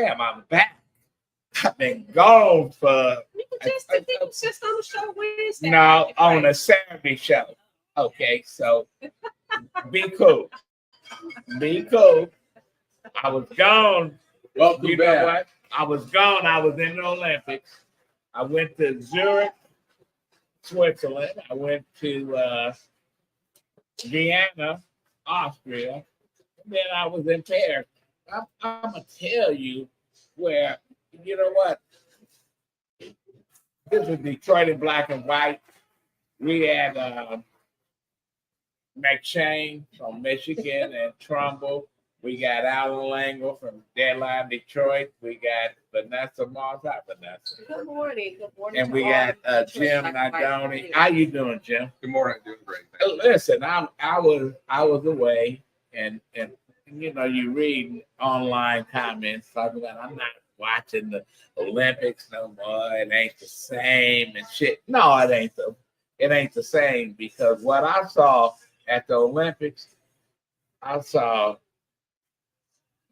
damn, I'm back. I've been gone for. You can just on the show Wednesday. No, on a Saturday show. Okay, so be cool. Be cool. I was gone. Welcome You back. know what? I was gone. I was in the Olympics. I went to Zurich, Switzerland. I went to Vienna, Austria. And then I was in Paris. I'm going to tell you where, you know what? This is Detroit in black and white. We had McShane from Michigan and Trumbull. We got Allan Lengel from Deadline, Detroit. We got Vanessa Moss. Hi, Vanessa. Good morning. Good morning. And we got Jim Nardone. How you doing, Jim? Good morning. Doing great. Listen, I was away, and you know, you read online comments talking about I'm not watching the Olympics no more. It ain't the same and shit. No, it ain't the same, because what I saw at the Olympics, I saw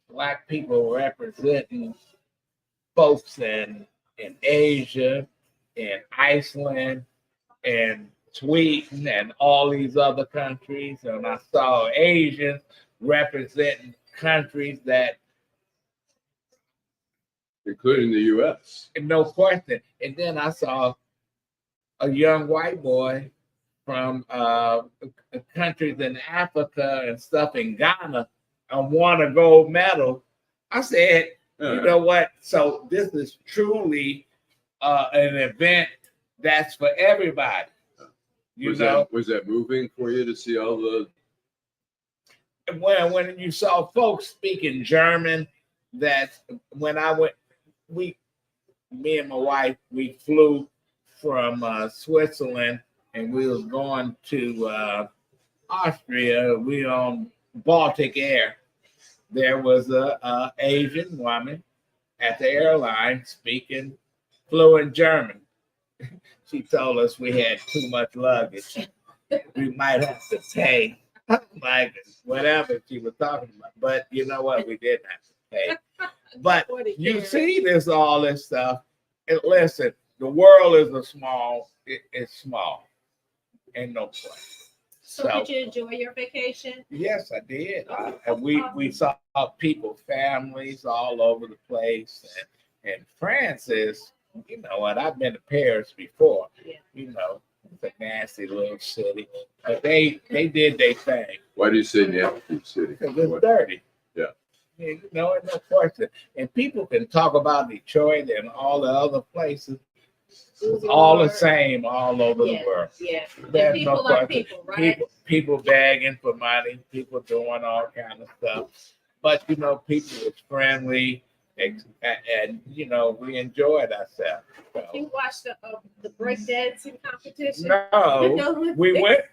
Black people representing folks in Asia, in Iceland, and Sweden, and all these other countries. And I saw Asians representing countries that, Including the U.S. no question. And then I saw a young white boy from countries in Africa and stuff, in Ghana, and won a gold medal. I said, you know what? So this is truly an event that's for everybody. Was that moving for you to see all the? When you saw folks speaking German, that when I went, me and my wife, we flew from Switzerland, and we was going to Austria. We on Baltic Air. There was a Asian woman at the airline speaking fluent German. She told us we had too much luggage. We might have to pay, like whatever she was talking about. But you know what? We didn't have to pay. But you see all this stuff. And listen, the world is it's small. Ain't no place. So did you enjoy your vacation? Yes, I did. And we saw people, families all over the place. And France is, you know what, I've been to Paris before. Yeah. You know, it's a nasty little city. But they did their thing. Why do you say nasty city? Because it's dirty. Yeah. Yeah, you know, no question. And people can talk about Detroit and all the other places. It's all the same all over the world. Yeah. There's people no are question. people, right? People begging for money, people doing all kind of stuff. But you know, people was friendly, and you know, we enjoyed ourselves. So. You watched the breakdancing competition? No, we went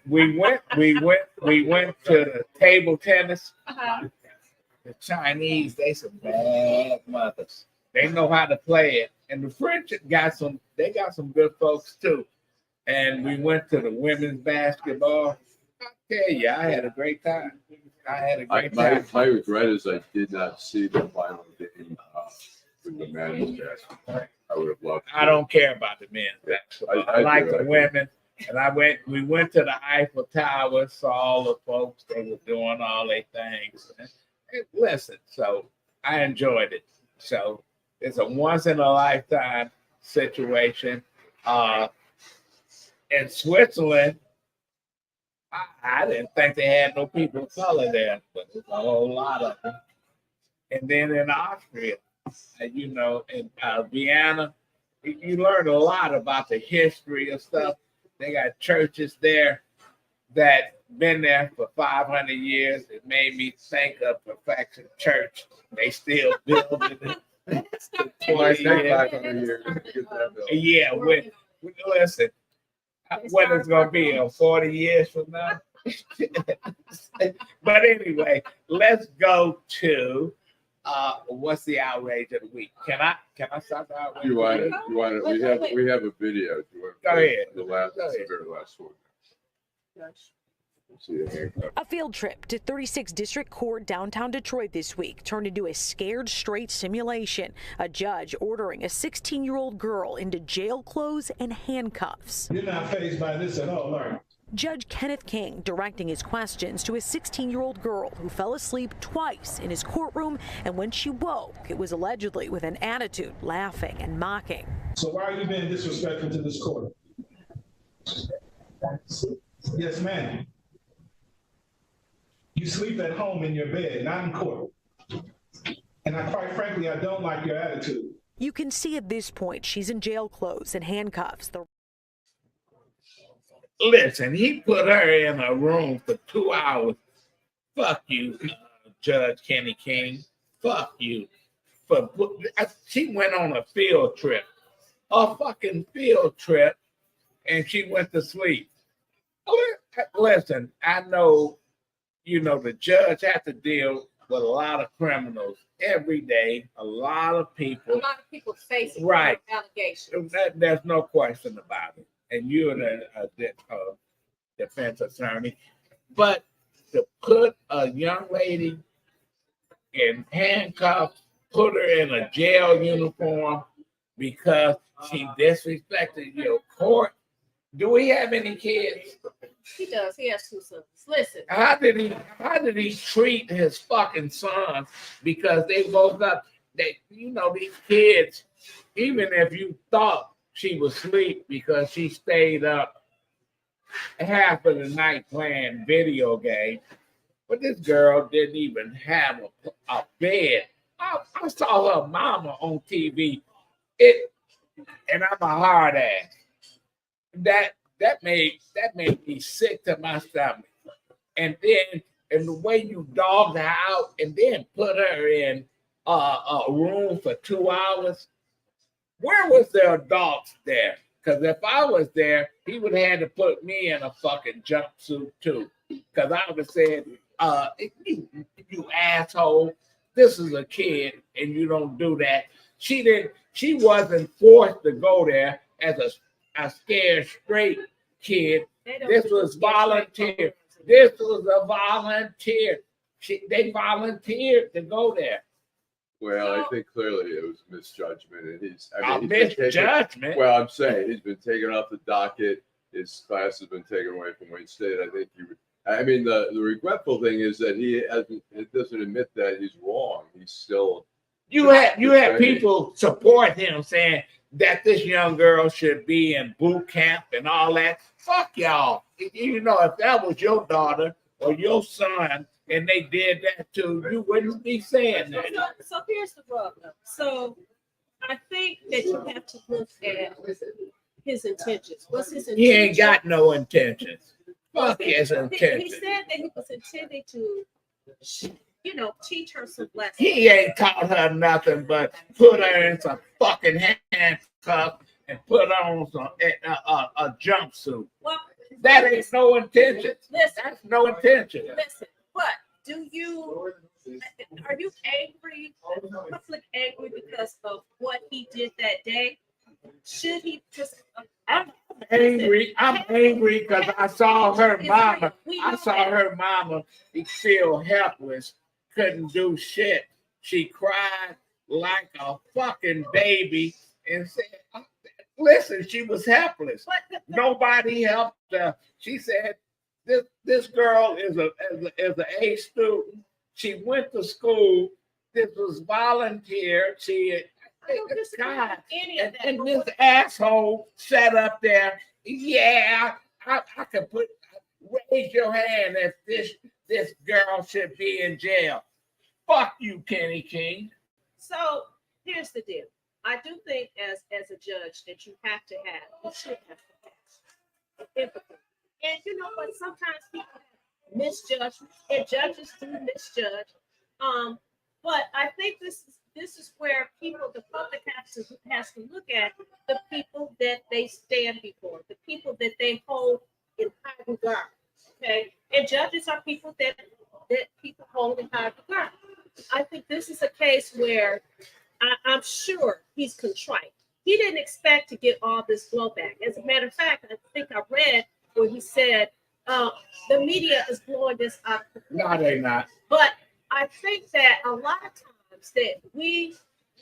to the table tennis. Uh-huh. The Chinese, they some bad mothers. They know how to play it. And the French got some good folks too. And we went to the women's basketball. I tell you, I had a great time. My regret is I did not see the final game with the men's basketball. I would have loved to. I don't care about the men's basketball. I like the women. And we went to the Eiffel Tower, saw all the folks. They were doing all their things. And listen, so I enjoyed it. So it's a once in a lifetime situation. In Switzerland, I didn't think they had no people of color there, but there's a whole lot of them. And then in Austria, you know, in Vienna, you learn a lot about the history of stuff. They got churches there that been there for 500 years. It made me think of Perfection Church. They still building it. 20 years. Yeah, listen, what it's going to be 40 years from now? But anyway, let's go to what's the outrage of the week? Can I start the outrage? You want it? We have a video. Go ahead. The very last one. See the handcuff. A field trip to 36 District Court downtown Detroit this week turned into a scared straight simulation. A judge ordering a 16-year-old girl into jail clothes and handcuffs. You're not fazed by this at all, are you? Judge Kenneth King directing his questions to a 16-year-old girl who fell asleep twice in his courtroom, and when she woke, it was allegedly with an attitude, laughing and mocking. So why are you being disrespectful to this court? Yes, ma'am. You sleep at home in your bed, not in court. And quite frankly, I don't like your attitude. You can see at this point she's in jail clothes and handcuffs. Listen, he put her in a room for 2 hours. Fuck you, Judge Kenny King. Fuck you. She went on a field trip. A fucking field trip. And she went to sleep. Listen, I know, the judge has to deal with a lot of criminals every day. A lot of people. A lot of people facing right. allegations. There's no question about it. And you're a defense attorney. But to put a young lady in handcuffs, put her in a jail uniform because she disrespected your court. Do we have any kids? He does. He has 2 sons. Listen. How did he treat his fucking sons? Because they woke up. These kids, even if you thought she was asleep because she stayed up half of the night playing video games, but this girl didn't even have a bed. I saw her mama on TV. And I'm a hard ass. That made me sick to my stomach. And the way you dogged her out and then put her in a room for 2 hours. Where was the adults there? Because if I was there, he would have had to put me in a fucking jumpsuit too. Because I would have said, you asshole, this is a kid and you don't do that. She wasn't forced to go there as a scared straight kid. This was volunteer. This was a volunteer. They volunteered to go there. Well, I think clearly it was misjudgment, and he's misjudgment. Well, I'm saying he's been taken off the docket. His class has been taken away from Wayne State. I think the regretful thing is that he doesn't admit that he's wrong. He's still. You had people support him saying that this young girl should be in boot camp and all that. Fuck y'all. If that was your daughter or your son and they did that too, you wouldn't be saying that. So here's the rub. So I think that you have to look at his intentions. What's his intention? He ain't got no intentions. Fuck his intentions. He said that he was intending to, teach her some lessons. He ain't taught her nothing but put her in some fucking handcuffs and put on some a jumpsuit. Well, that ain't no intention. Listen, that's no intention. Listen, but are you angry, conflict angry because of what he did that day? Should he just? I'm angry. I'm angry because I saw her mama. I saw her mama feel helpless, couldn't do shit. She cried like a fucking baby and said, listen, she was helpless. Nobody helped her. She said, this girl is an A student. She went to school. This was volunteer. And this asshole sat up there. Yeah, I could raise your hand if this girl should be in jail. Fuck you, Kenny King. So here's the deal. I do think as a judge that you should have empathy. And you know what? Sometimes people misjudge, and judges do misjudge. But I think this is where the public has to look at the people that they stand before, the people that they hold in high regard. Okay, and judges are people that people hold in high regard. I think this is a case where I'm sure he's contrite. He didn't expect to get all this blowback. As a matter of fact, I think I read where he said the media is blowing this up. No, they not. But I think that a lot of times that we,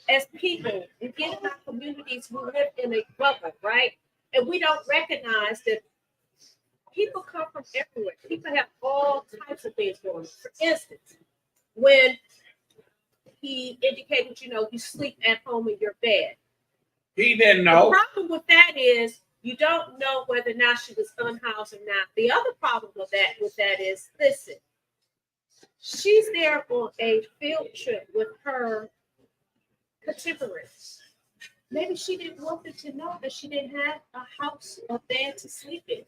as people, we get in our communities, we live in a bubble, right? And we don't recognize that people come from everywhere. People have all types of things going on. For instance, when he indicated, you sleep at home in your bed. He didn't The know. problem with that is you don't know whether or not she was unhoused or not. The other problem with that is, listen, she's there on a field trip with her contemporaries. Maybe she didn't want them to know that she didn't have a house, a bed to sleep in.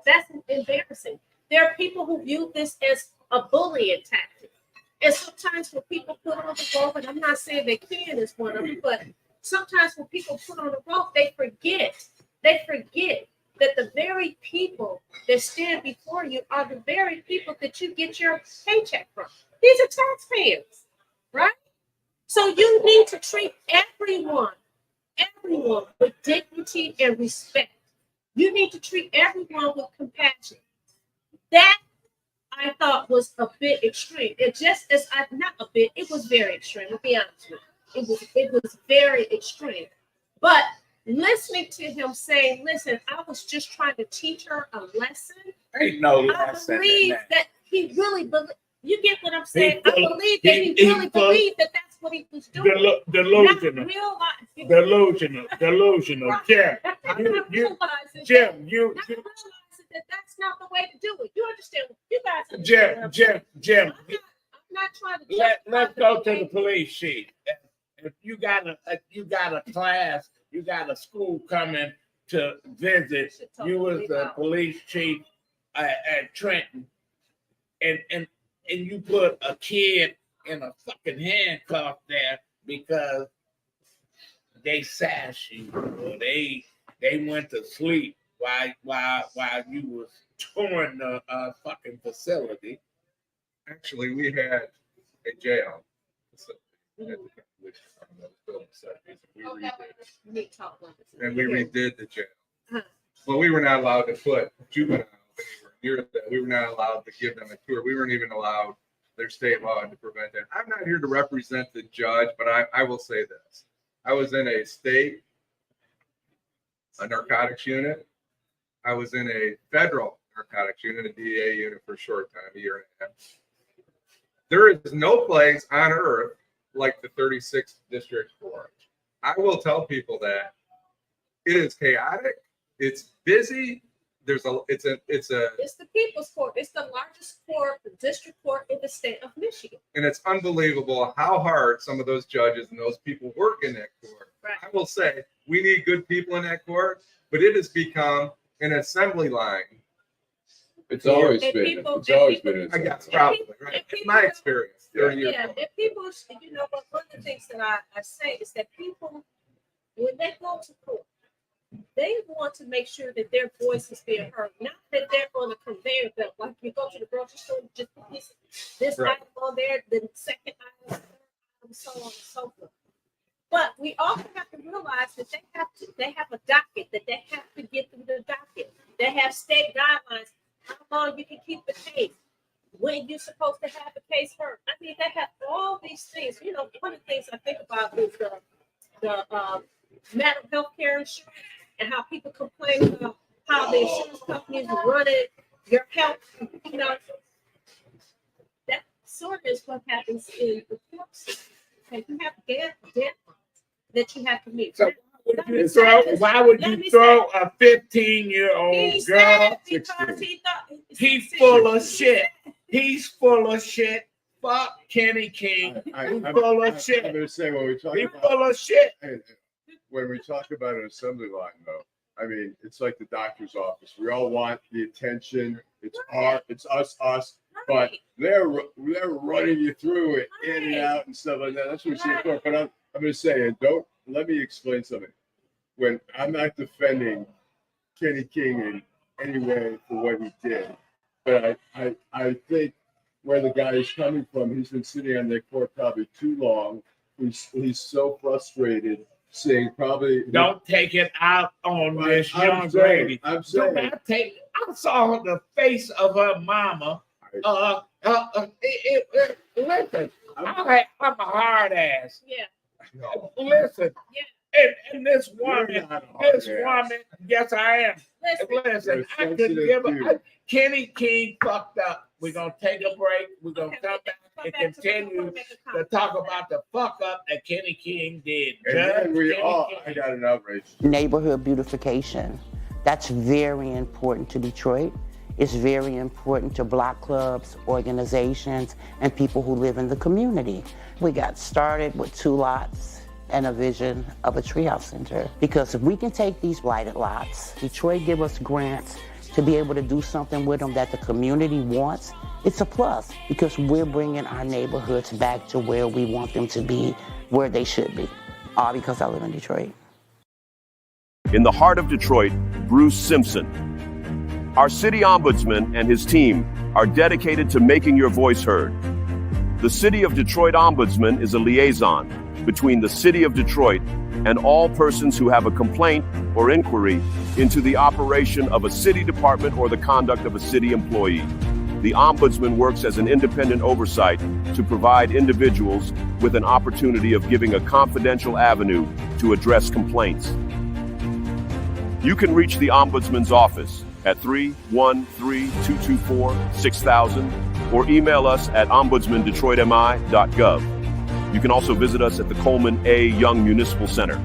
That's embarrassing. There are people who view this as a bullying tactic. And sometimes when people put on the rope, and I'm not saying that Ken is one of them, but sometimes when people put on the rope, they forget that the very people that stand before you are the very people that you get your paycheck from. These are taxpayers, right? So you need to treat everyone with dignity and respect. You need to treat everyone with compassion. That I thought was a bit extreme. It just as not a bit, it was very extreme, to be honest with you. It was very extreme. But listening to him saying, listen, I was just trying to teach her a lesson. Ain't no I lesson in believe that. that he really believed. You get what I'm saying? He I believe that he really believed that that's what he was doing. Delusional. Not realizing. Delusional. Right. Jim, Not you, realizing Jim, you, not realizing that that's not the way to do it. You understand? You guys Jim. I'm not trying to. Let's go to the police chief. If you got a class, you got a school coming to visit. You was the police chief at Trenton, and you put a kid in a fucking handcuff there because they sash you or they went to sleep while you was touring the fucking facility. Actually, we had a jail facility at the building site. We redid the jail. Uh-huh. But we were not allowed to put juvenile anywhere near that. We were not allowed to give them a tour. We weren't even allowed, their state law to prevent that. I'm not here to represent the judge, but I will say this. I was in a narcotics unit. I was in a federal narcotics unit, a DEA unit for a short time, a year and a half. There is no place on earth like the 36th District Court. I will tell people that it is chaotic. It's busy. It's the people's court. It's the largest court, the district court in the state of Michigan. And it's unbelievable how hard some of those judges and those people work in that court. Right. I will say we need good people in that court, but it has become an assembly line. It's always And been. people- It's always and been. I guess And probably people- right. and In people my don't- experience, 30 years. Yeah, if people, but one of the things that I say is that people, when they go to court, they want to make sure that their voice is being heard, not that they're on a conveyor belt. Like you go to the grocery store, just put this Right. item on there, the second item, so on and so forth. But we also have to realize that they have a docket that they have to get through the docket. They have state guidelines, how long you can keep the case, when you're supposed to have the case heard. I mean, they have all these things. One of the things I think about is the mental health care insurance and how people complain about how the insurance companies run it, your health, that sort of is what happens in the court system. Okay, you have deadlines that you have to meet. So why would you throw a 15-year-old He girl? said because he thought He's full of shit. He's full of shit. Fuck Kenny King. He's full of shit. I'm going to say when we talk He's about full of shit. when we talk about an assembly line, though, I mean, it's like the doctor's office. We all want the attention. It's us. But they're running you through it in and out and stuff like that. That's what we see in court. But I'm going to say, and let me explain something. When I'm not defending Kenny King in any way for what he did, but I think where the guy is coming from, he's been sitting on that court probably too long. He's so frustrated. seeing probably. Don't take it out on this I'm young saying- lady. I'm Do saying. not take. I saw the face of her mama. Listen, I'm a hard ass. Yeah. No, Listen, Yeah. and this you're woman, not a hard ass. yes, I am. Listen. Listen, I You're a couldn't give sensitive a. dude. Kenny King fucked up. We're gonna take a break. We're gonna Okay, come back come and back to the- continue make a to comment. talk about the fuck up that Kenny King did. And then we Kenny all, King. I got an outrage. Neighborhood beautification. That's very important to Detroit. It's very important to block clubs, organizations, and people who live in the community. We got started with 2 lots and a vision of a treehouse center. Because if we can take these blighted lots, Detroit give us grants to be able to do something with them that the community wants, it's a plus because we're bringing our neighborhoods back to where we want them to be, where they should be. All because I live in Detroit. In the heart of Detroit, Bruce Simpson. Our city ombudsman and his team are dedicated to making your voice heard. The City of Detroit Ombudsman is a liaison between the City of Detroit and all persons who have a complaint or inquiry into the operation of a city department or the conduct of a city employee. The Ombudsman works as an independent oversight to provide individuals with an opportunity of giving a confidential avenue to address complaints. You can reach the Ombudsman's office at 313-224-6000 or email us at ombudsmandetroitmi.gov. You can also visit us at the Coleman A. Young Municipal Center.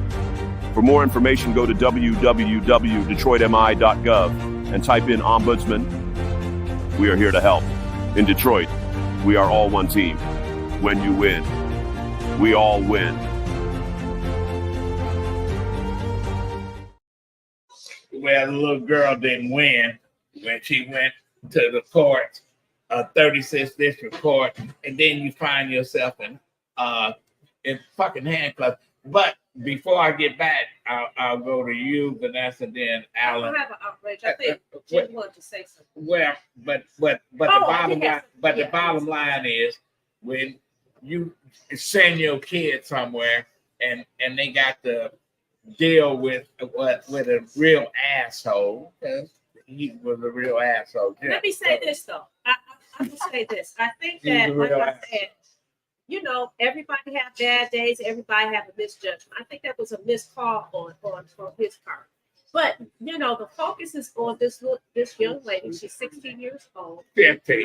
For more information, go to www.detroitmi.gov and type in Ombudsman. We are here to help. In Detroit, we are all one team. When you win, we all win. Well, the little girl didn't win when she went to the court, 36th District Court, and then you find yourself in fucking handcuffs. But before I get back, I'll go to you, Vanessa, then I Allan. don't have an outrage. I think Jim wanted to say something. Well, but the bottom line is when you send your kid somewhere and they got to deal with a real asshole. He was a real asshole. Yeah. Let me say this though. I will say this. I think He's that, a like real I said, you know, everybody have bad days. Everybody have a misjudgment. I think that was a missed call on his part. But you know, the focus is on this young lady. She's 16 years old. 15.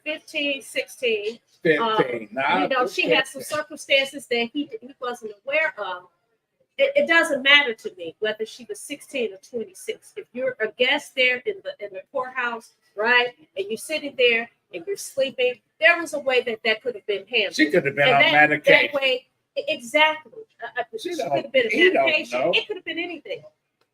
15, 16. 15. You know, she had some circumstances that he wasn't aware of. It doesn't matter to me whether she was 16 or 26. If you're a guest there in the courthouse, right, and you're sitting there and you're sleeping, there was a way that could have been handled. She could have been And on medication. That way, exactly. She could have been on medication. It could have been anything.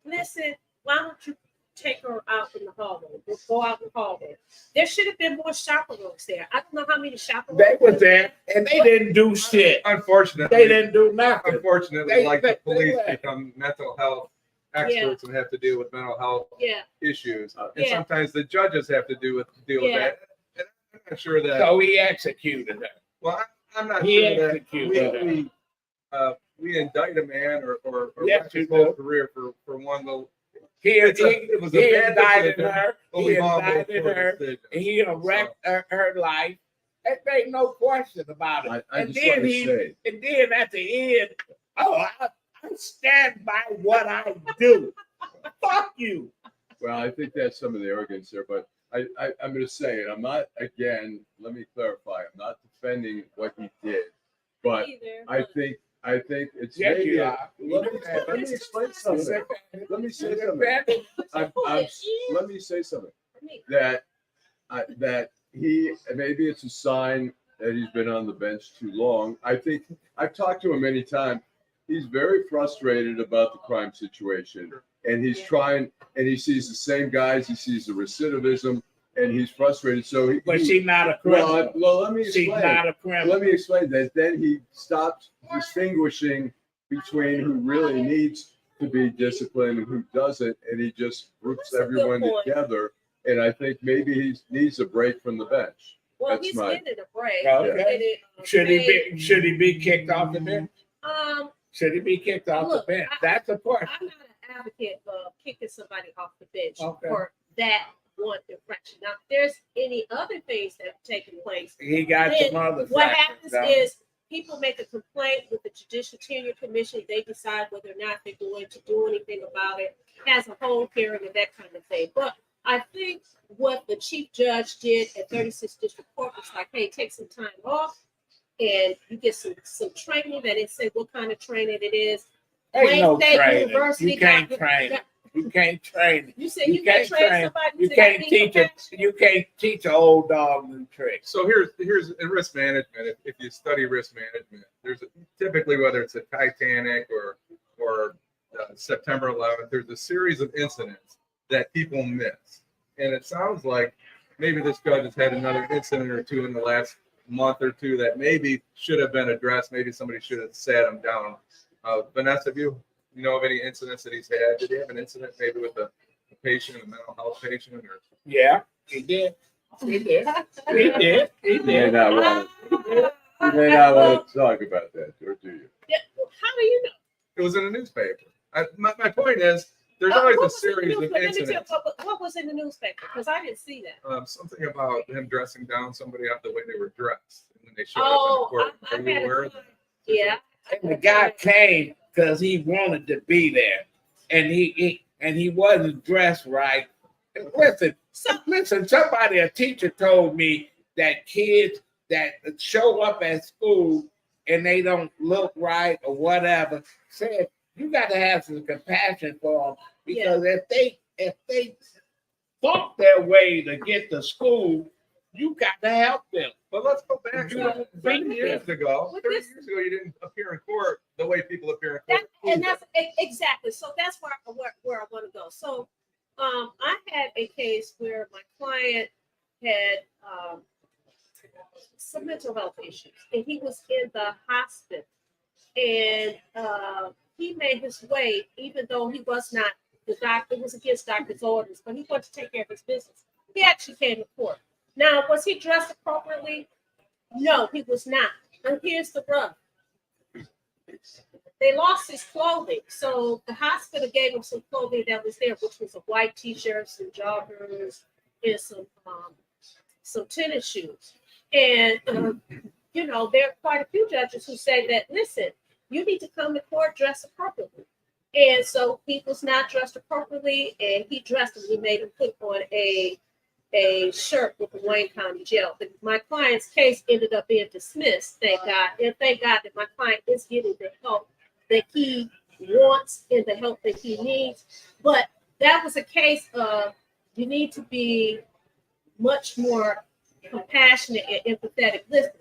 Listen, why don't you take her out in the hallway? Just go out in the hallway. There should have been more chaperones there. I don't know how many chaperones. They were there and they didn't do shit. Unfortunately, They didn't do nothing. Unfortunately, the They police left. become mental health experts and have to deal with mental health issues. And sometimes the judges have to deal with that. And I'm not sure that. So he executed her. Well, I'm not He sure that executed we indict a man or Yes, wreck his you whole do. career for one little. He indicted decision. her. But He we've all made indicted poor her. decisions. And he wrecked her life. There ain't no question about it. I just want to say, And then at the end, I stand by what I do. Fuck you. well, I think that's some of the arrogance there, but I'm going to say it. I'm not, again, let me clarify. I'm not defending what he did, but I think it's Yes, maybe. you are. Let me explain something. Let me say something. Let me say something. That he, maybe it's a sign that he's been on the bench too long. I think I've talked to him many times. He's very frustrated about the crime situation, and he's trying, and he sees the same guys. He sees the recidivism, and he's frustrated. So, She's not a criminal. Well, let me explain. She's not a criminal. Let me explain that. Then he stopped distinguishing between who really needs to be disciplined and who doesn't, and he just groups everyone together. And I think maybe he needs a break from the bench. Well, That's he's my- getting a break. Okay. Should he be kicked off the bench? Should he be kicked off Look, the bench? That's the question. I'm not an advocate of kicking somebody off the bench Okay. for that one infraction. Now, if there's any other things that have taken place, He got then some other what fractions, happens is people make a complaint with the Judicial Tenure Commission. They decide whether or not they're going to do anything about it, has a whole hearing and that kind of thing. But I think what the chief judge did at 36th District Court was like, hey, take some time off and you get some training. That it said what kind of training it is. Ain't Wayne no State training. University You can't got- train. You can't train. You said You you can't can't train train. somebody You to can't be teach it. compassionate? You can't teach an old dog new tricks. So here's in risk management. If you study risk management, there's typically, whether it's a Titanic or September 11th, there's a series of incidents that people miss, and it sounds like maybe this judge has had another incident or two in the last month or two that maybe should have been addressed. Maybe somebody should have sat him down. Vanessa, do you know of any incidents that he's had? Did he have an incident maybe with a patient, a mental health patient, or? Yeah, he did. He did. He did. He You may did. not want to talk about that, or do you? Yeah, how do you know? It was in the newspaper. My point is, there's always What a was in the series of newspaper? Let me tell you incidents. what was in the newspaper? Because I didn't see that. Something about him dressing down somebody out the way they were dressed, and when they showed Oh, up in the court. I Are you had aware a of that? yeah. And the guy came because he wanted to be there, and he wasn't dressed right. And listen. Somebody, a teacher, told me that kids that show up at school and they don't look right or whatever, said you got to have some compassion for them, because if they fought their way to get to school, you got to help them. But let's go back. You don't 30 think years ago, With 30 this- years ago, you didn't appear in court the way people appear in court. That's exactly. So that's where I want to go. So, I had a case where my client had some mental health issues, and he was in the hospital, and he made his way, even though he was not the doctor, was against doctor's orders, but he wanted to take care of his business. He actually came to court. Now, was he dressed appropriately? No, he was not. And here's the rub. They lost his clothing. So the hospital gave him some clothing that was there, which was a white t-shirt, some joggers, and some tennis shoes. And, there are quite a few judges who say that, listen, you need to come to court dressed appropriately. And so he was not dressed appropriately, and he dressed him. He made him put on a shirt with the Wayne County Jail. But my client's case ended up being dismissed, thank God. And thank God that my client is getting the help that he wants and the help that he needs. But that was a case of you need to be much more compassionate and empathetic. Listen,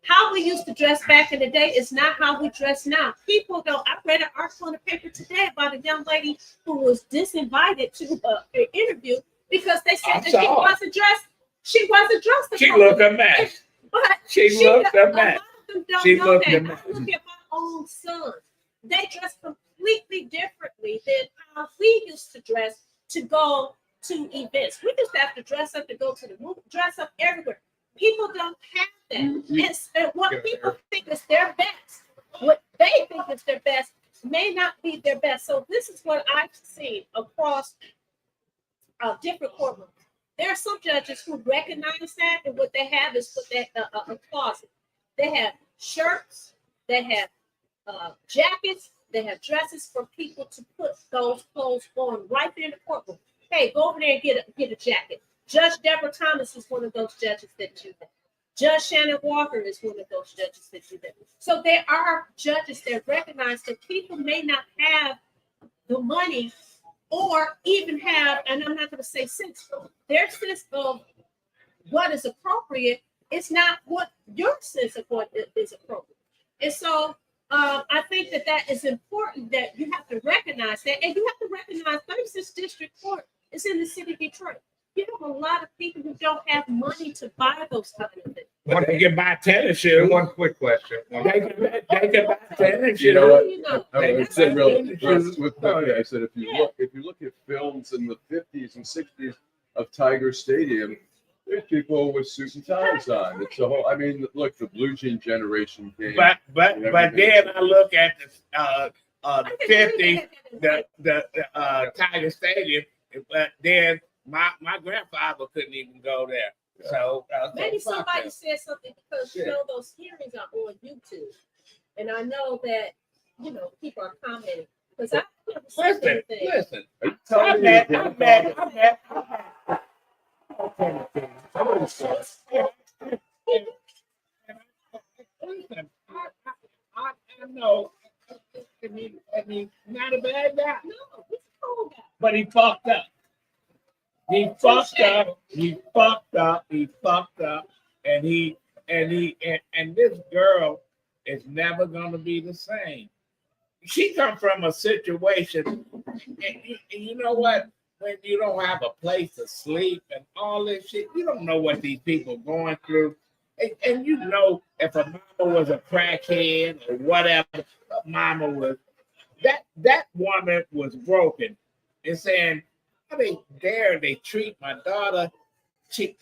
how we used to dress back in the day is not how we dress now. People don't. I read an article in the paper today about a young lady who was disinvited to an interview because they said that she wasn't dressed. She wasn't dressed. She looked a mess. But She looked a mess. A lot of them don't She know looked that. a mess. I look at my own sons. They dress completely differently than how we used to dress to go to events. We used to have to dress up to go to the movie, dress up everywhere. People don't have that. And what people think is their best, what they think is their best, may not be their best. So this is what I've seen across different courtrooms. There are some judges who recognize that, and what they have is a closet. They have shirts, they have jackets, they have dresses for people to put those clothes on right there in the courtroom. Hey, go over there and get a jacket. Judge Deborah Thomas is one of those judges that do that. Judge Shannon Walker is one of those judges that do that. So there are judges that recognize that people may not have the money or even have, and I'm not going to say sense, their sense of what is appropriate is not what your sense of what is appropriate. And so I think that is important, that you have to recognize that, and you have to recognize 36th District Court is in the city of Detroit. You have a lot of people who don't have money to buy those kind of things. But they can buy tennis shoes. One quick question. They can buy tennis shoes. You know what? You know, I That's said, what I said, if you look at films in the 50s and 60s of Tiger Stadium, There's people with suits and ties on. It's a whole. I mean, look, the blue jean generation came. But and then everything. I look at the 50, the Tiger Stadium, but then my grandfather couldn't even go there. So Maybe fuck somebody them. said something because you know those hearings are on YouTube, and I know that people are commenting because I never said anything. Listen. Are you telling me your grandfather- Listen, I know. I mean, not a bad guy, No, he's a cool guy. but he fucked up. He fucked up, and this girl is never gonna be the same. She come from a situation, and you know what? When you don't have a place to sleep and all this shit, you don't know what these people going through. And you know, if a mama was a crackhead or whatever, a mama was that woman was broken and saying, how they treat my daughter. She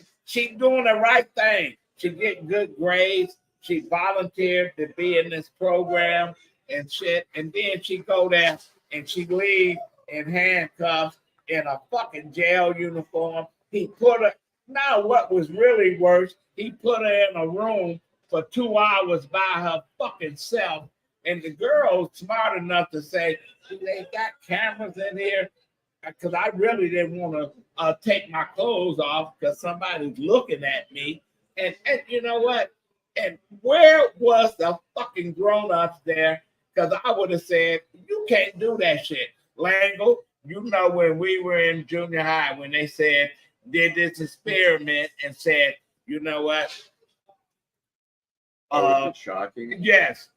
doing the right thing. She get good grades. She volunteered to be in this program and shit. And then she go there and she leave in handcuffs in a fucking jail uniform. He put her. Now what was really worse, he put her in a room for 2 hours by her fucking self. And the girl's smart enough to say, they got cameras in here. Because I really didn't want to take my clothes off because somebody's looking at me. And you know what? And where was the fucking grown-ups there? Because I would have said, you can't do that shit. Lengel, you know when we were in junior high, when they said, did this experiment and said, you know what? That would be shocking. Yes.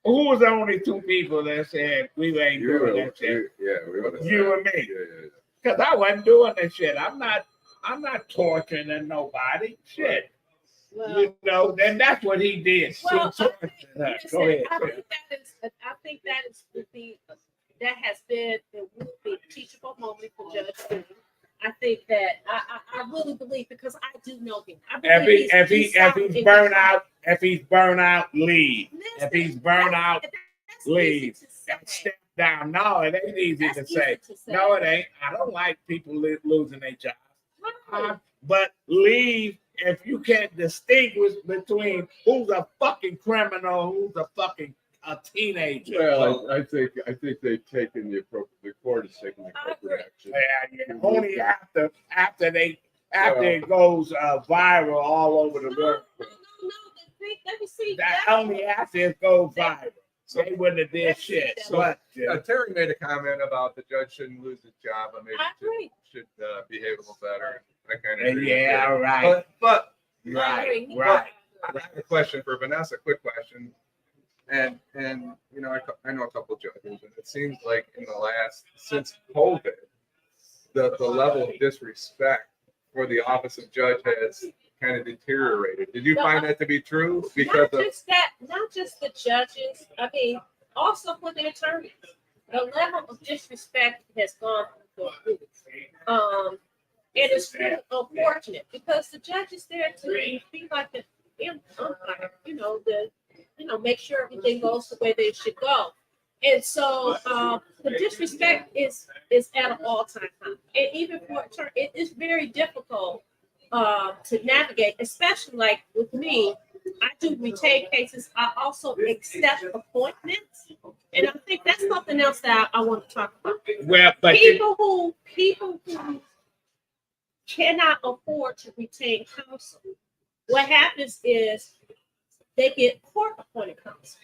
Who was the only two people that said we ain't doing that shit? We would have You and me. Yeah. Because I wasn't doing that shit. I'm not torturing nobody. Shit. Well, You know, and that's what he did. Well, Go ahead. I think that has been and will be a teachable moment for Judge King. I think that I really believe because I do know him. I believe If he's burnt out, leave. Listen, If he's burnt out, that's leave. easy to say. Step down. No, it ain't easy That's to easy say. to say. No, it ain't. I don't like people losing their jobs. Right. But leave if you can't distinguish between who's a fucking criminal, who's a fucking teenager. Well, I think they've taken the court has taken the appropriate action. Yeah. Only after it goes viral all over the world. No. Let me see. That only after it goes viral. So they wouldn't have did shit. So, Terry made a comment about the judge shouldn't lose his job. I mean, I agree. should behave a little better. I kind of agree. Yeah, right. But Right. I have a question for Vanessa. Quick question. And you know, I know a couple of judges, and it seems like since COVID, the level of disrespect for the office of judge has kind of deteriorated. Did you find that to be true? Because not just the judges. I mean, also for the attorneys, the level of disrespect has gone through the roof. It is really unfortunate because the judge is there to be like an umpire, make sure everything goes the way they should go. And so the disrespect is at an all-time high. And even for attorney, it is very difficult to navigate, especially like with me. I do retain cases. I also accept appointments. And I think that's something else that I want to talk about. Well, but people who cannot afford to retain counsel, what happens is they get court-appointed counsel.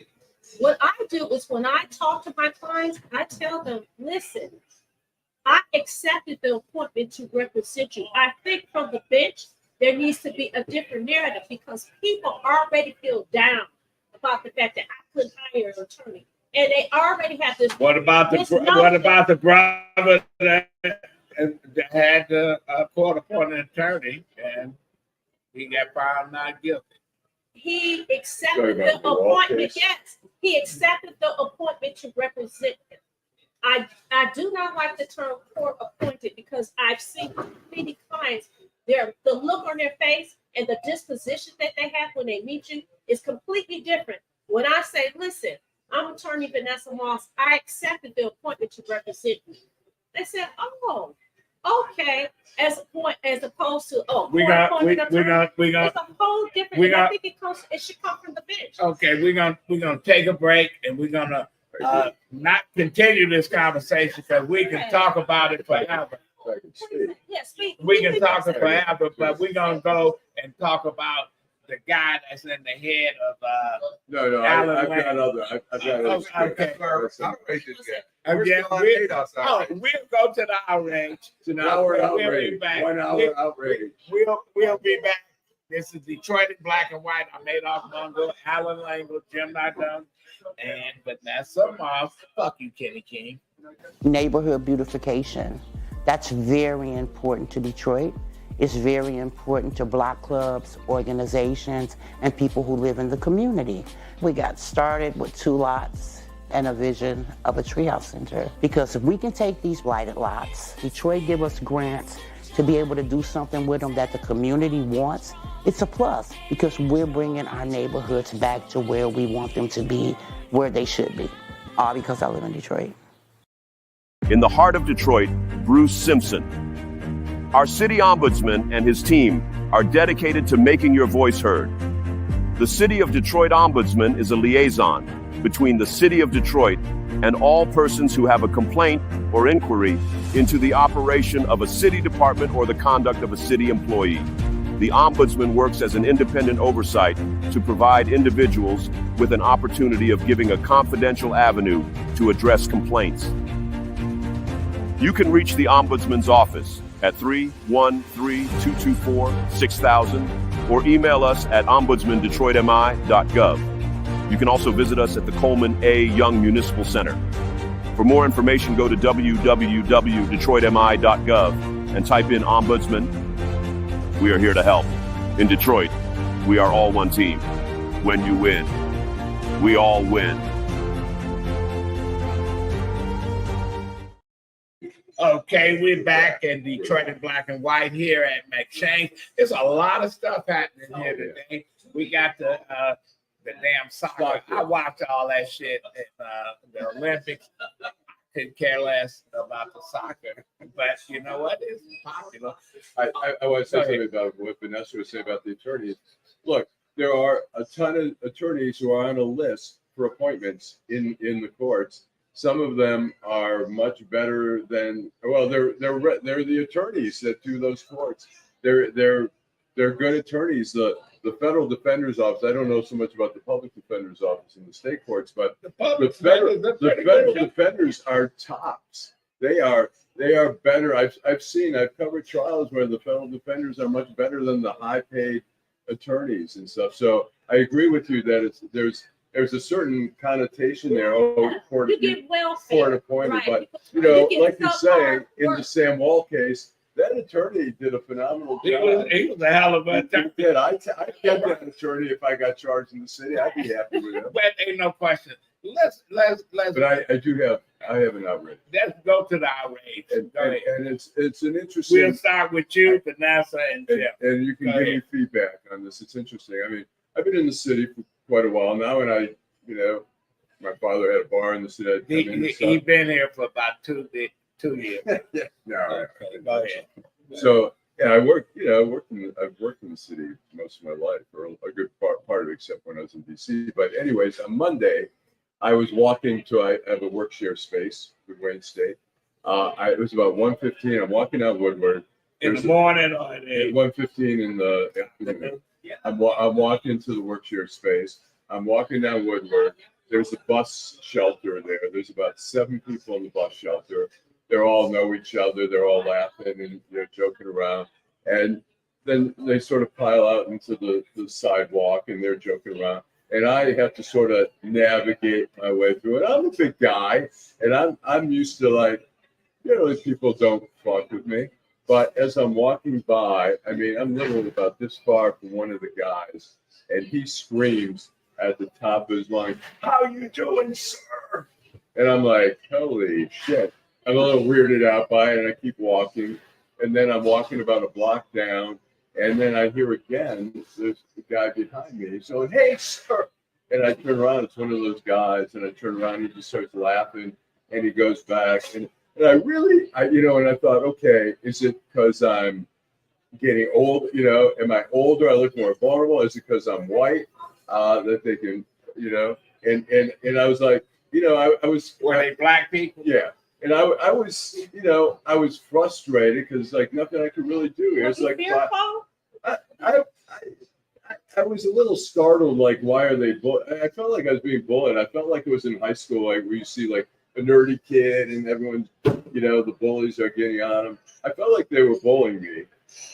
What I do is when I talk to my clients, I tell them, listen, I accepted the appointment to represent you. I think from the bench, there needs to be a different narrative because people already feel down about the fact that I couldn't hire an attorney. And they already have this. What about the brother that had the court-appointed attorney and he got found not guilty? He accepted the appointment. Yes, he accepted the appointment to represent him. I do not like the term court appointed because I've seen many clients the look on their face and the disposition that they have when they meet you is completely different. When I say, listen, I'm attorney Vanessa Moss, I accepted the appointment to represent you. They said, oh, okay, as opposed to, oh, We're gonna it's a whole different. we I think it should come from the bench. okay, we're gonna take a break and we're gonna not continue this conversation because we can talk about it forever. Yeah, speak. We can talk forever, but we're gonna go and talk about the guy that's in the head of No, Allan I've got other. I've got other. Okay. We're Again, we'll go to the outrage. It's an hour We'll be outrage. back. 1 hour outrage. We'll be back. This is Detroit in black and white. I'm Adolph Mongo, Allan, Lengel, Jim Nardone, and Vanessa Moss. Fuck you, Kenny King. Neighborhood beautification. That's very important to Detroit. It's very important to block clubs, organizations, and people who live in the community. We got started with 2 lots and a vision of a treehouse center. Because if we can take these blighted lots, Detroit give us grants to be able to do something with them that the community wants, it's a plus because we're bringing our neighborhoods back to where we want them to be, where they should be. All because I live in Detroit. In the heart of Detroit, Bruce Simpson. Our city ombudsman and his team are dedicated to making your voice heard. The City of Detroit Ombudsman is a liaison between the City of Detroit and all persons who have a complaint or inquiry into the operation of a city department or the conduct of a city employee. The Ombudsman works as an independent oversight to provide individuals with an opportunity of giving a confidential avenue to address complaints. You can reach the Ombudsman's office at 313-224-6000 or email us at ombudsmandetroitmi.gov. You can also visit us at the Coleman A. Young Municipal Center. For more information, go to www.detroitmi.gov and type in Ombudsman. We are here to help. In Detroit, we are all one team. When you win, we all win. Okay, we're back in Detroit in black and white here at McShane. There's a lot of stuff happening here today. We got the damn soccer. I watched all that shit in the Olympics. I couldn't care less about the soccer, but you know what? It's popular. I want to say something about what Vanessa was saying about the attorneys. Look, there are a ton of attorneys who are on a list for appointments in the courts. Some of them are much better than, well, they're the attorneys that do those courts. They're good attorneys. The federal defender's office, I don't know so much about the public defender's office in the state courts, but the federal defenders are tops. They are better. I've covered trials where the federal defenders are much better than the high paid attorneys and stuff. So I agree with you that there's a certain connotation there. Oh, court appointed, right. But you know, like you say, in the Sam Wall case, that attorney did a phenomenal job. He was a hell of an attorney. I'd get that attorney if I got charged in the city. I'd be happy with him. But ain't no question. Let's. But I have an outrage. Let's go to the outrage. And it's an interesting. We'll start with you, Vanessa, and Jim. And you can give me feedback on this. It's interesting. I mean, I've been in the city for quite a while now, and my father had a bar in the city. He's been here for about 2 years. Yeah, no. Okay, go ahead. So yeah, I've worked in the city most of my life, or a good part of it, except when I was in DC. But anyways, on Monday, I was walking I have a work share space with Wayne State. It was about 1:15. I'm walking out Woodward. In the morning or at 1:15 in the afternoon. I'm walking to the work share space. I'm walking down Woodward. There's a bus shelter there. There's about 7 people in the bus shelter. They all know each other. They're all laughing and they're joking around. And then they sort of pile out into the sidewalk and they're joking around. And I have to sort of navigate my way through it. I'm a big guy, and I'm used to these people don't fuck with me. But as I'm walking by, I mean, I'm literally about this far from one of the guys, and he screams at the top of his lungs, "How you doing, sir?" And I'm like, holy shit. I'm a little weirded out by it, and I keep walking. And then I'm walking about a block down, and then I hear again, there's the guy behind me. So, hey, sir. And I turn around, it's one of those guys, and I turn around, he just starts laughing, and he goes back. And I really, and I thought, okay, is it because I'm getting old? Am I older? I look more vulnerable. Is it because I'm white? That they can, and I was like, I was. Were they black people? Yeah. And I was, I was frustrated because like nothing I could really do. It was like, I was a little startled. Like, why are they? I felt like I was being bullied. I felt like it was in high school, like where you see like a nerdy kid and everyone, the bullies are getting on them. I felt like they were bullying me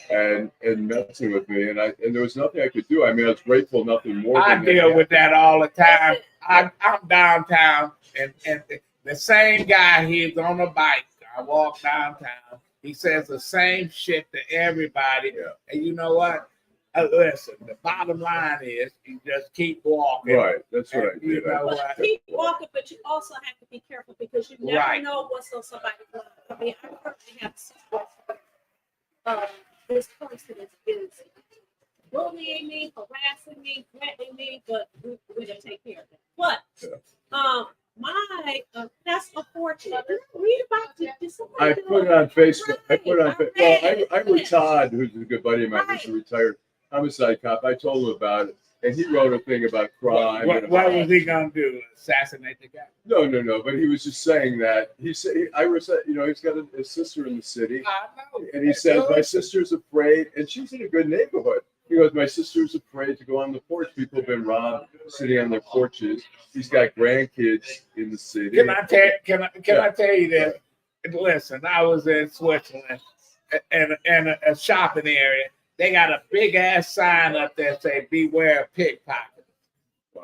and messing with me, and there was nothing I could do. I mean, I was grateful nothing more. I deal with that all the time. I'm downtown, and the same guy, he's on a bike. I walk downtown. He says the same shit to everybody. Yeah. And you know what? Listen, the bottom line is you just keep walking. Right. That's what I did. You know what? Keep walking, but you also have to be careful because you never know what's on somebody's mind. I mean, I personally have a situation. This person is bullying me, harassing me, threatening me, but we're gonna take care of it. But that's unfortunate. Read about this. I put it on Facebook. I wrote Todd, who's a good buddy of mine, who's a retired homicide cop. I told him about it, and he wrote a thing about crime. What was he gonna do? Assassinate the guy? No. But he was just saying that he said he's got a sister in the city, and he says my sister's afraid, and she's in a good neighborhood. He goes, my sister's afraid to go on the porch. People have been robbed sitting on their porches. He's got grandkids in the city. Can I tell you this? Listen, I was in Switzerland in a shopping area. They got a big ass sign up there say beware of pickpockets.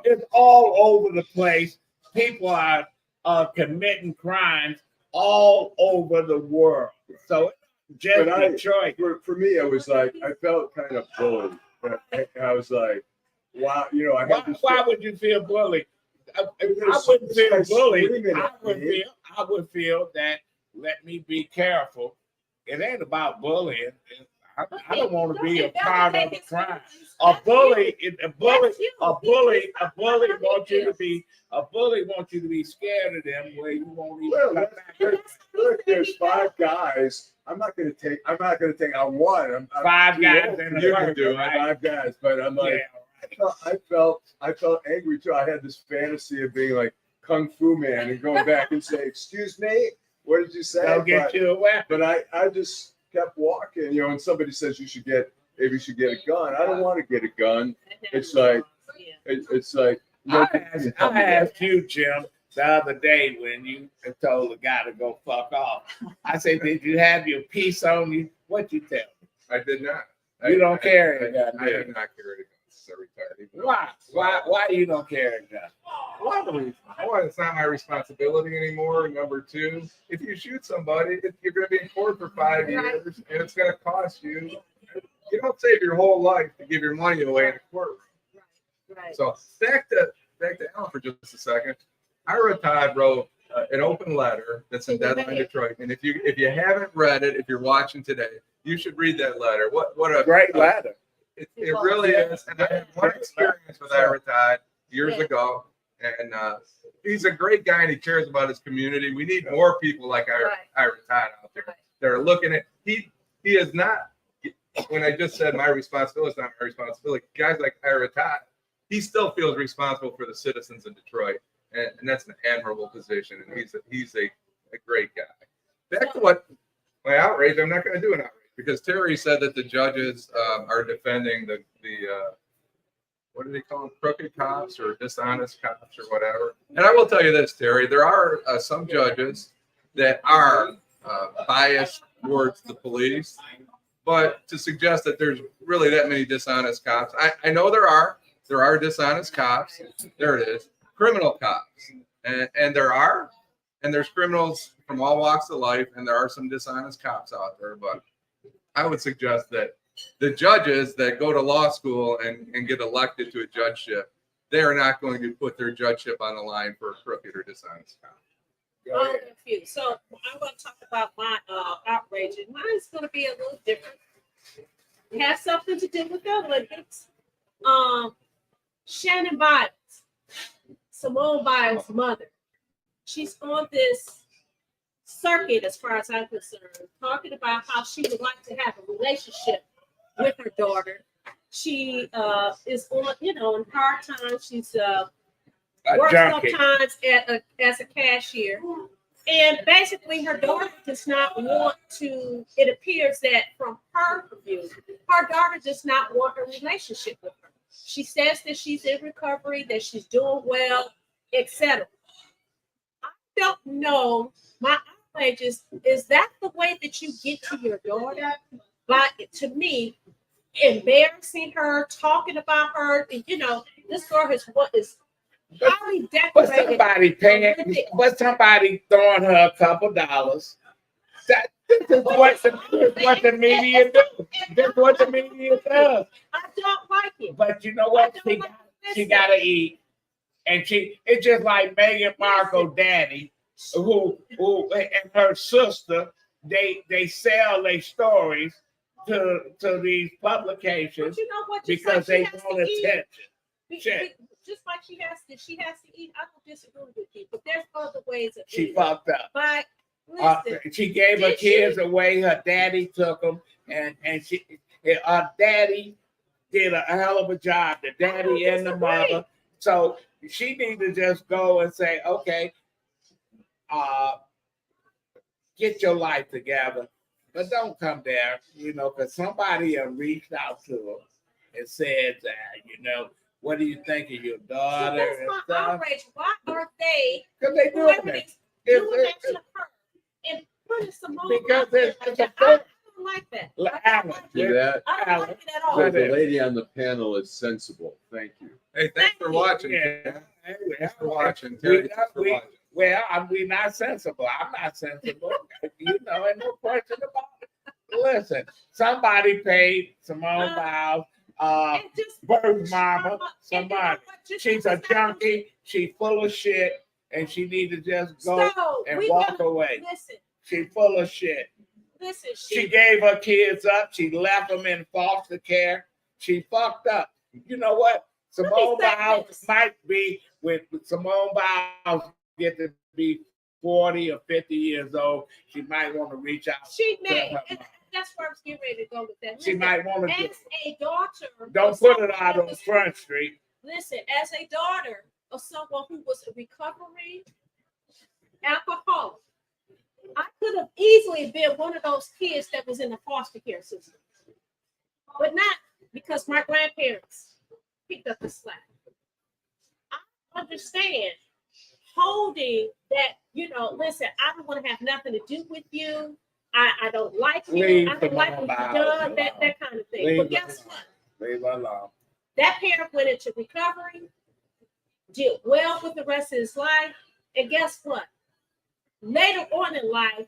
It's all over the place. People are committing crimes all over the world. So just Detroit. For me, I was like, I felt kind of bullied. I was like, wow, Why would you feel bullied? I wouldn't feel bullied. I would feel that let me be careful. It ain't about bullying. I don't want to be a part of the crime. A bully wants you to be scared of them where you won't even. Look, there's 5 guys. I'm not gonna take on one. I'm 5 guys in you the can do it, right? 5 guys, but I'm like, I felt angry too. I had this fantasy of being like Kung Fu Man and going back and say, "Excuse me, what did you say?" They'll get you a weapon. But I just kept walking, and somebody says you should get a gun. I don't want to get a gun. It's like I asked you, Jim, the other day when you told the guy to go fuck off. I said, did you have your piece on you? What'd you tell me? I did not. You don't carry a gun. I did not carry a gun. I retired. Why you don't carry a gun? One reason. One, it's not my responsibility anymore. Number 2, if you shoot somebody, you're going to be in court for 5 years, and it's going to cost you. You don't save your whole life to give your money away in a court. Right. So back to Allan for just a second. Ira Todd wrote an open letter that's in Deadline Detroit, and if you haven't read it, if you're watching today, you should read that letter. What a great letter. It really is. And I had one experience with Ira Todd years ago, and he's a great guy, and he cares about his community. We need more people like Ira Todd out there that are looking at. He is not. When I just said my responsibility is not my responsibility, guys like Ira Todd, he still feels responsible for the citizens in Detroit, and that's an admirable position. And he's a great guy. Back to what my outrage. I'm not going to do an outrage because Terry said that the judges are defending the what do they call them, crooked cops or dishonest cops or whatever. And I will tell you this, Terry, there are some judges that are biased towards the police. But to suggest that there's really that many dishonest cops, I know there are dishonest cops. There it is, criminal cops, and there's criminals from all walks of life, and there are some dishonest cops out there. But I would suggest that the judges that go to law school and get elected to a judgeship, they are not going to put their judgeship on the line for a crooked or dishonest cop. all confused. So I'm going to talk about my outrage, and mine's going to be a little different. It has something to do with the Olympics. Shannon Biles, Simone Biles' mother, she's on this circuit, as far as I'm concerned, talking about how she would like to have a relationship with her daughter. She is on, in hard times. She's works sometimes as a cashier. And basically, her daughter does not want to, it appears that from her view, her daughter does not want a relationship with her. She says that she's in recovery, that she's doing well, etc. I don't know. My outrage is that the way that you get to your daughter? But to me, embarrassing her, talking about her, this girl is highly decorated. But somebody paying, but somebody throwing her a couple dollars. This is what the media do. This is what the media does. I don't like it. But you know what? She gotta eat. And it's just like Meghan Markle daddy, who and her sister, they sell their stories to these publications, But you know what? because they want attention. Just like she has to eat. I don't disagree with you, but there's other ways of She eating. fucked up. But listen, She gave her kids away. Her daddy took them, and her daddy did a hell of a job. The daddy and the mother. So she need to just go and say, okay, get your life together, but don't come there, because somebody reached out to her and said that, what do you think of your daughter? that's my outrage. Why are they? Because they do doing it. that to her and putting Simone Because out there it's like a that? I don't like that. Alan, See that? I don't like it at all. So the lady on the panel is sensible. Thank you. Hey, thanks for watching. Yeah. Thanks for watching. Terry, thanks for watching. Well, we're not sensible. I'm not sensible. Ain't no question about it. Listen, somebody paid Simone Biles, Bird's mama, somebody. She's a junkie. She's full of shit, and she need to just go and walk away. Listen, She's full of shit. listen. She gave her kids up. She left them in foster care. She fucked up. You know what? Simone Biles might be, when Simone Biles get to be 40 or 50 years old, she might want to reach out. She may. That's where I was getting ready to go with that. She might want to. As a daughter, Don't put it out on Front Street. Listen, as a daughter of someone who was a recovering alcoholic, I could have easily been one of those kids that was in the foster care system, but not because my grandparents picked up the slack. I understand holding that, listen, I don't want to have nothing to do with you. I don't like you. I don't like what you've done, that kind of thing. But guess what? Leave her alone. That parent went into recovery, did well with the rest of his life, and guess what? Later on in life,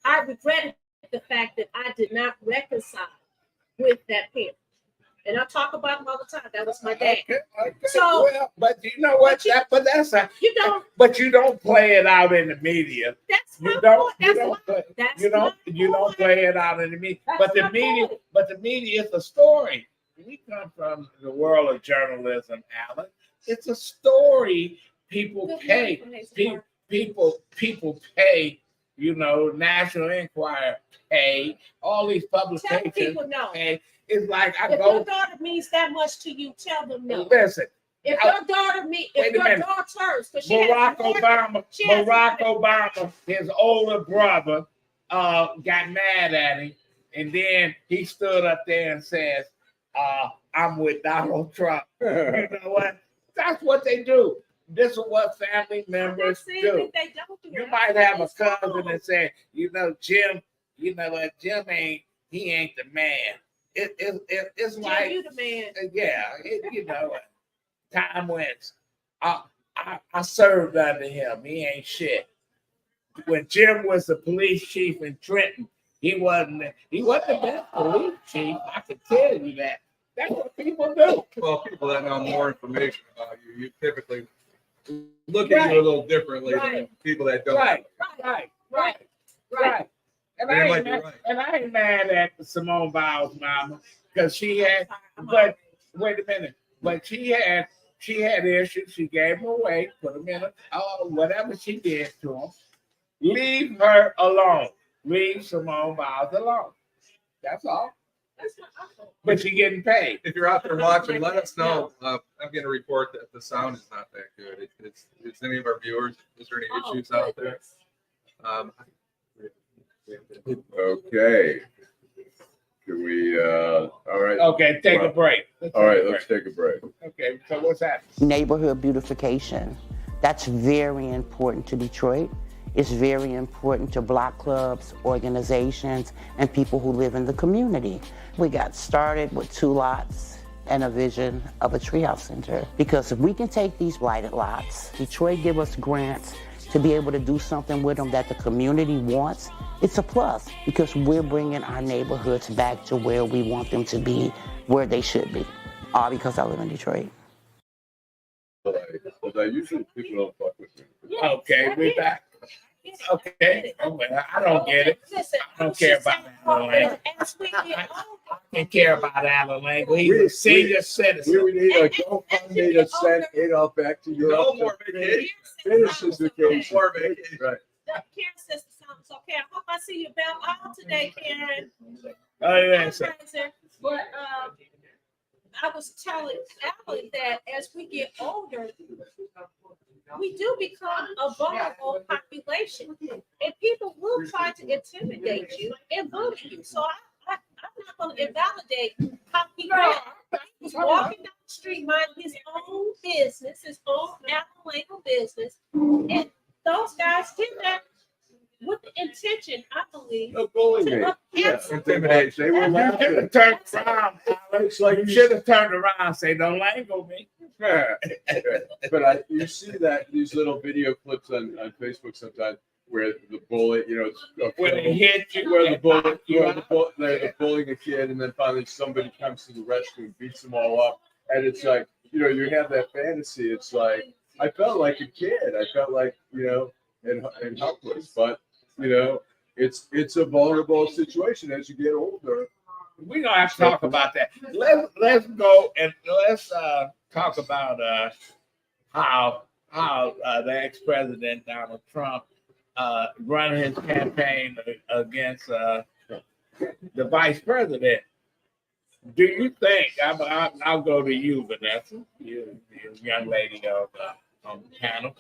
I regretted the fact that I did not reconcile with that parent. And I talk about him all the time. That was my dad. Okay. So, but you know what? But you don't play it out in the media. That's You my don't. point. You don't play it out in the media. But the media. Point. But the media is a story. We come from the world of journalism, Allan. It's a story. People pay. People pay. National Enquirer pay. All these publications. Tell people no. Pay. It's like if your daughter means that much to you, tell them no. Listen. If your daughter daughters, because Barack Obama, his older brother, got mad at him, and then he stood up there and says, "I'm with Donald Trump." You know what? That's what they do. This is what family members do. You might have a cousin that say, Jim, Jim ain't the man. It's Jim, like, you the man. Yeah, time wins. I served under him. He ain't shit. When Jim was the police chief in Trenton, he wasn't the best police chief. I can tell you that. That's what people do. Well, people that know more information about you typically look at you a little differently than Right. people that don't. Right, Right. right, Right. right. And And I it might ain't be mad, right. and I ain't mad at Simone Biles' mama because she had. I'm But wait a minute. But she had issues. She gave them away, put them in whatever she did to them. Leave her alone. Leave Simone Biles alone. That's all. That's not awful. But she getting paid. If you're out there watching, let us know. I'm getting a report that the sound is not that good. It's any of our viewers. Is there any Oh, issues out there? goodness. Okay. Can we, all right. Okay, take a break. All right, let's take a break. Okay, so what's happening? Neighborhood beautification. That's very important to Detroit. It's very important to block clubs, organizations, and people who live in the community. We got started with 2 lots and a vision of a treehouse center. Because if we can take these blighted lots, Detroit give us grants to be able to do something with them that the community wants, it's a plus because we're bringing our neighborhoods back to where we want them to be, where they should be. All because I live in Detroit. But I usually people don't fuck with me. Okay, we back. Okay, well, I don't get it. Listen, I don't care about Allan. as we get older, I don't care about Allan Lengel. He's a senior citizen. We need a GoFundMe to send Adolph back to Europe. No more vacation. Finish his vacation. More vacation. Right. Karen says something's okay. I hope I see you back all today, Karen. Oh, yeah, so- But I was telling Allan that as we get older, we do become a vulnerable population, and people will try to intimidate you and bully you. So I'm not going to invalidate how he felt. He was walking down the street, minding his own business, his own Allan business, and those guys did that with the intention, I believe, No bullying. to Yeah. upset Intimidation. They were You should have turned around, Allan. It's like You should have turned around and say, don't Lengel me. But you see that these little video clips on Facebook sometimes where the bully, When they hit you, where the bully, knock you out. they're bullying a kid, and then finally somebody comes to the rescue and beats them all up, and it's like, you have that fantasy. It's like I felt like a kid. I felt like and helpless, but it's a vulnerable situation as you get older. We're gonna have to talk about that. Let's go and let's talk about how the ex-president Donald Trump run his campaign against the vice president. Do you think? I'll go to you, Vanessa, you young lady on the panel.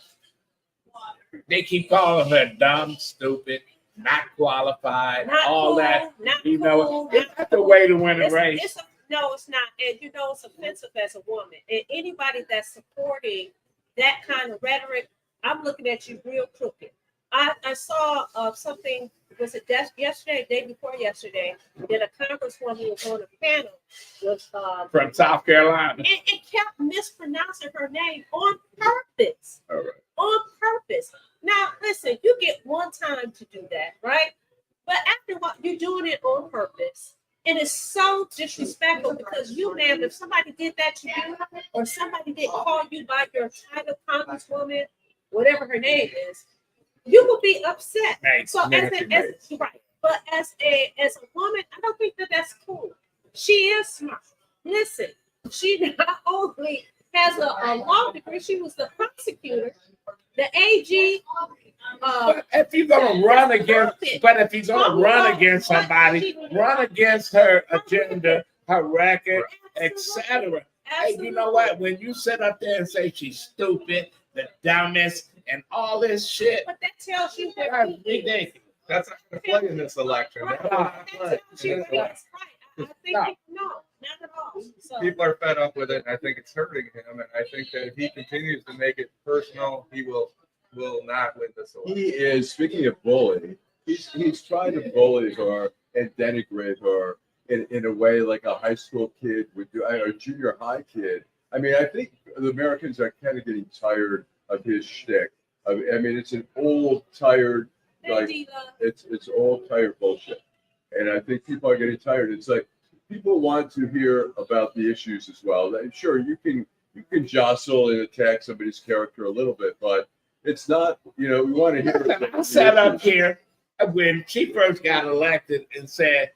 They keep calling her dumb, stupid, not qualified, Not all cool, that. not You know, cool, it's not not the cool. way to win a race. No, it's not. And it's offensive as a woman. And anybody that's supporting that kind of rhetoric, I'm looking at you real crooked. I saw something, was it yesterday, day before yesterday, that a congresswoman was on a panel with From South Carolina. it kept mispronouncing her name on purpose. All right. On purpose. Now, listen, you get one time to do that, right? But after what, you're doing it on purpose. And it's so disrespectful because ma'am, if somebody did that to you, or somebody didn't call you by your title, congresswoman, whatever her name is, you will be upset. Right. So right, but as a woman, I don't think that's cool. She is smart. Listen, she not only has a law degree, she was the prosecutor, the AG. But if you're gonna run against somebody, run against her agenda, her record, etc. Hey, you know what? When you sit up there and say she's stupid, the dumbest, and all this shit, But that tells you that's what ridiculous. That's not going to play in this election. Right. That will not That play. tells you what is right. I think no, not at all. So People are fed up with it, and I think it's hurting him. And I think that if he continues to make it personal, he will not win this election. He is, speaking of bullying, he's trying to bully her and denigrate her in a way like a high school kid would do, or a junior high kid. I mean, I think the Americans are kind of getting tired of his shtick. I mean, it's an old, tired, like it's old, tired bullshit. And I think people are getting tired. It's like people want to hear about the issues as well. Sure, you can you can jostle and attack somebody's character a little bit, but it's not, we want to hear. I sat up here when she first got elected and said,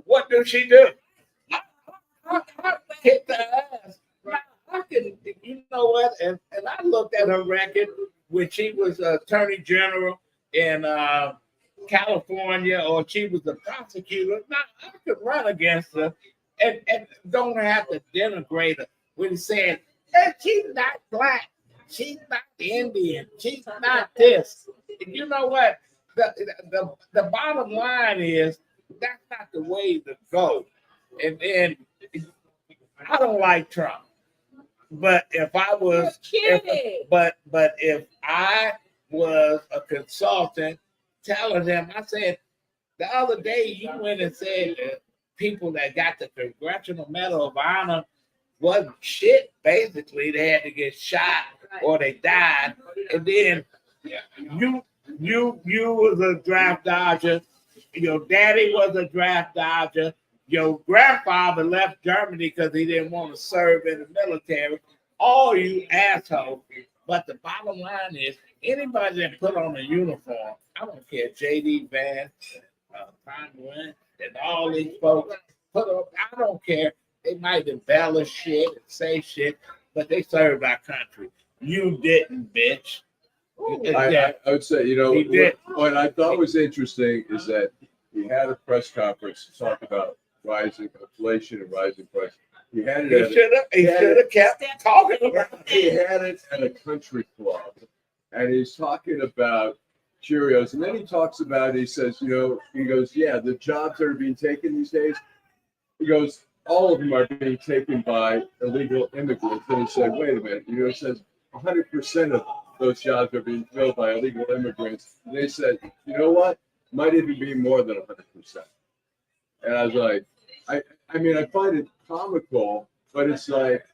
what does she do? I hit the ass. I can, you know what? And I looked at her record when she was attorney general in California, or she was a prosecutor. Now I could run against her and don't have to denigrate her when saying, hey, she's not black, she's not Indian, she's not this. And you know what? The bottom line is that's not the way to go. And I don't like Trump. But if I was, but if I was a consultant telling him, I said, the other day you went and said that people that got the Congressional Medal of Honor wasn't shit. Basically, they had to get shot or they died. And then you was a draft dodger. Your daddy was a draft dodger. Your grandfather left Germany because he didn't want to serve in the military. All you assholes. But the bottom line is, anybody that put on a uniform, I don't care, J.D. Vance, Tom Wynn, and all these folks, I don't care. They might embellish shit and say shit, but they served our country. You didn't, bitch. I would say, what I thought was interesting is that he had a press conference to talk about rising inflation and rising prices. He had it. He should have kept talking about it. He had it at a country club, and he's talking about Cheerios, and then he talks about. He says, he goes, yeah, the jobs that are being taken these days. He goes, all of them are being taken by illegal immigrants. And he said, wait a minute. He says 100% of those jobs are being filled by illegal immigrants. And they said, you know what? Might even be more than 100%. And I was like, I mean, I find it comical, but it's like,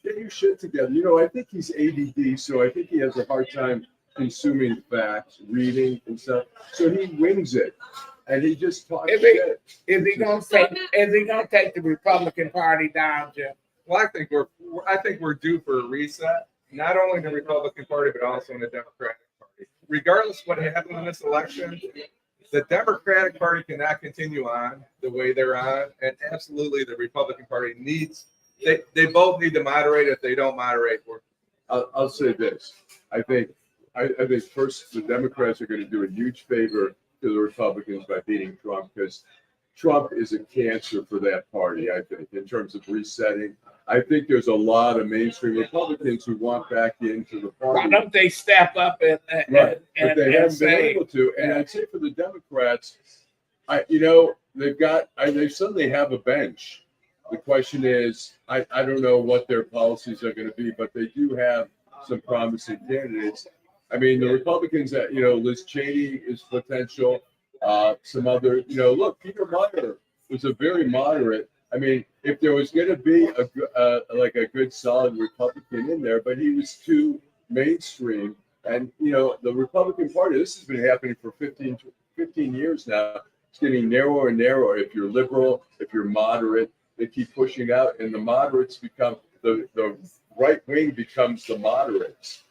get your shit together. I think he's ADD, so I think he has a hard time consuming facts, reading and stuff. So he wings it, and he just talks shit. Is he gonna take the Republican Party down, Jim? Well, I think we're due for a reset, not only in the Republican Party, but also in the Democratic Party. Regardless of what happened in this election, the Democratic Party cannot continue on the way they're on, and absolutely the Republican Party they both need to moderate. If they don't moderate, I'll say this. I think first the Democrats are going to do a huge favor to the Republicans by beating Trump, because Trump is a cancer for that party, I think, in terms of resetting. I think there's a lot of mainstream Republicans who want back into the party. Why don't they step up and but they haven't been able to. And I'd say for the Democrats, they suddenly have a bench. The question is, I don't know what their policies are going to be, but they do have some promising candidates. I mean, the Republicans, Liz Cheney is potential. Some other, look, Peter Meyer was a very moderate. I mean, if there was going to be a good solid Republican in there, but he was too mainstream. And, the Republican Party, this has been happening for 15 years now. It's getting narrower and narrower. If you're liberal, if you're moderate, they keep pushing out, and the moderates become, the right wing becomes the moderates.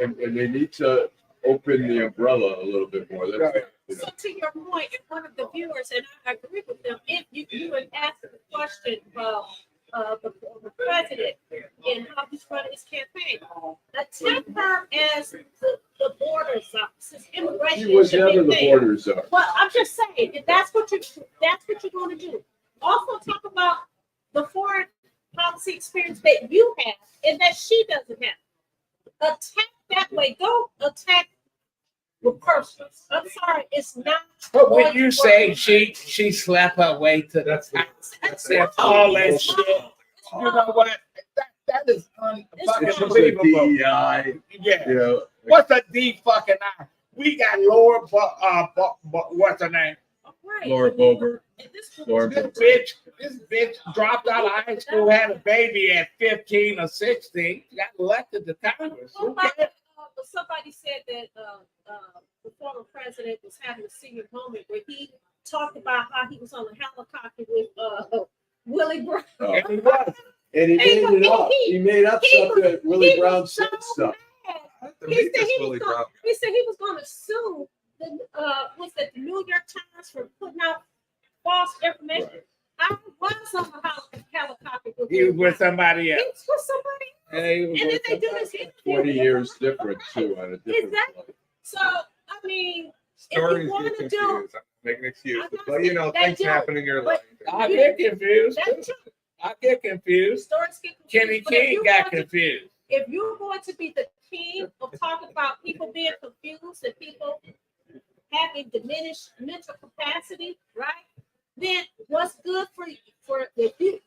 And they need to open the umbrella a little bit more. So to your point, if one of the viewers, and I agree with them, if you would ask the question about the president and how he's running his campaign, attack her as the border czar, since immigration. She was never the border czar. Well, I'm just saying, if that's what you're going to do. Also talk about the foreign policy experience that you have and that she doesn't have. Attack that way. Don't attack with persons. I'm sorry, it's not. But when you say she slept her way to the top, that's all that shit. You know what? That is unbelievable. DEI. Yeah. What's a D fucking I? We got Laura, what's her name? Right. Laura Boebert. This bitch dropped out of high school, had a baby at 15 or 16, got elected to Congress. Somebody said that the former president was having a senior moment where he talked about how he was on a helicopter with Willie Brown. And he was. And he made it up. He made up stuff that Willie Brown said stuff. He said he was going to sue the the New York Times for putting out false information. Right. I was on the helicopter. He was with somebody else. He was with somebody else. And And then they do this interview. 20 years different too on a different Exactly. flight. So I mean, Stories if you want get to do, confused. I'm making excuses, I'm not but you know, saying things they do, happen in your life. I get confused. that's true. I get confused. Stories get confused. Kenny But if King you got want to- confused. If you're going to be the king of talking about people being confused and people having diminished mental capacity, right? Then what's good for if you